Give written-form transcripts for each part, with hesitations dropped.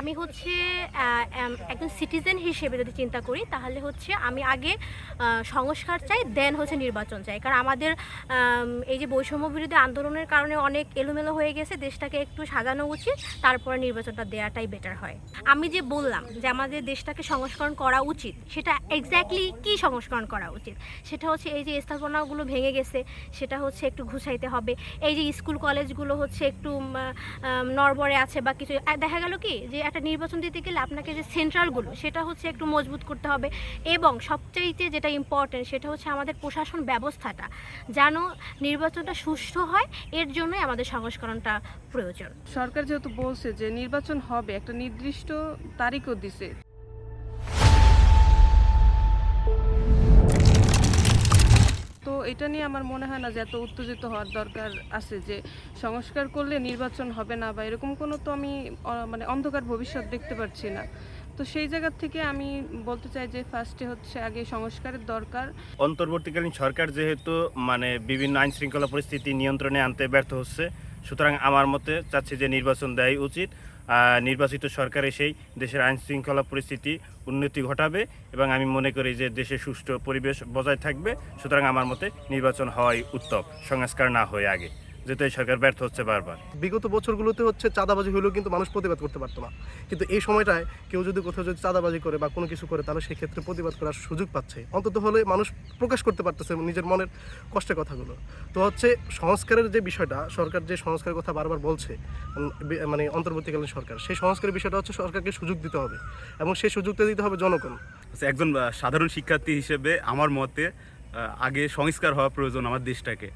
আমি হচ্ছে একজন সিটিজেন হিসেবে যদি চিন্তা করি তাহলে হচ্ছে আমি আগে সংস্কার চাই, দেন হচ্ছে নির্বাচন চাই। কারণ আমাদের এই যে বৈষম্য বিরোধী আন্দোলনের কারণে অনেক এলোমেলো হয়ে গেছে, দেশটাকে একটু সাজানো উচিত, তারপরে নির্বাচনটা দেওয়াটাই বেটার হয়। আমি যে বললাম যে আমাদের দেশটাকে সংস্করণ করা উচিত, সেটা এক্স্যাক্টলি কী সংস্করণ করা উচিত, সেটা হচ্ছে এই যে স্থাপনাগুলো ভেঙে গেছে সেটা হচ্ছে একটু ঘুষাইতে হবে। এই যে স্কুল কলেজগুলো হচ্ছে একটু নড়বড়ে আছে বা কিছু, দেখা গেল কি যে একটা নির্বাচন দিতে গেলে আপনাকে যে সেন্ট্রালগুলো সেটা হচ্ছে একটু মজবুত করতে হবে। এবং সবচাইতে যেটা ইম্পর্টেন্ট সেটা হচ্ছে আমাদের প্রশাসন ব্যবস্থাটা যেন নির্বাচনটা সুষ্ঠু হয়, এর জন্যই আমাদের সংস্করণটা প্রয়োজন। সরকার যেহেতু বলছে যে নির্বাচন হবে, একটা নির্দিষ্ট তারিখও দিছে, তো এটা নিয়ে আমার মনে হয় না যে এত উত্তেজিত হওয়ার দরকার আছে যে সংস্কার করলে নির্বাচন হবে না বা এরকম কোনো তো আমি মানে অন্ধকার ভবিষ্যৎ দেখতে পাচ্ছি না। তো সেই জায়গা থেকে আমি বলতে চাই যে ফার্স্টে হচ্ছে আগে সংস্কারের দরকার। অন্তর্বর্তীকালীন সরকার যেহেতু বিভিন্ন আইন শৃঙ্খলা পরিস্থিতি নিয়ন্ত্রণে আনতে ব্যর্থ হচ্ছে, সুতরাং আমার মতে চাচ্ছি যে নির্বাচন দেওয়াই উচিত। নির্বাচিত সরকার এসেই দেশের আইন শৃঙ্খলা পরিস্থিতি উন্নতি ঘটাবে এবং আমি মনে করি যে দেশে সুষ্ঠু পরিবেশ বজায় থাকবে। সুতরাং আমার মতে নির্বাচন হওয়াই উত্তম, সংস্কার না হয়ে আগে, যেহেতু এই সরকার ব্যর্থ হচ্ছে বারবার। বিগত বছরগুলোতে হচ্ছে চাঁদাবাজি হলেও কিন্তু মানুষ প্রতিবাদ করতে পারতো না, কিন্তু এই সময়টায় কেউ যদি কোথাও যদি চাঁদাবাজি করে বা কোনো কিছু করে তাহলে সেক্ষেত্রে প্রতিবাদ করার সুযোগ পাচ্ছে, অন্তত হলে মানুষ প্রকাশ করতে পারতেছে নিজের মনের কষ্টের কথাগুলো। তো হচ্ছে সংস্কারের যে বিষয়টা, সরকার যে সংস্কারের কথা বারবার বলছে, মানে অন্তর্বর্তীকালীন সরকার, সেই সংস্কারের বিষয়টা হচ্ছে সরকারকে সুযোগ দিতে হবে এবং সেই সুযোগটা দিতে হবে জনগণ। একজন সাধারণ শিক্ষার্থী হিসেবে আমার মতে আগে সংস্কার হওয়া প্রয়োজন আমার দেশটাকে।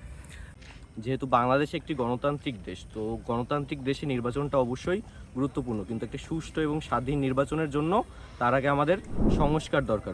যেহেতু বাংলাদেশ একটি গণতান্ত্রিক দেশ, তো গণতান্ত্রিক দেশে নির্বাচনটা অবশ্যই গুরুত্বপূর্ণ, কিন্তু একটি সুষ্ঠু এবং স্বাধীন নির্বাচনের জন্য তার আগে আমাদের সংস্কার দরকার।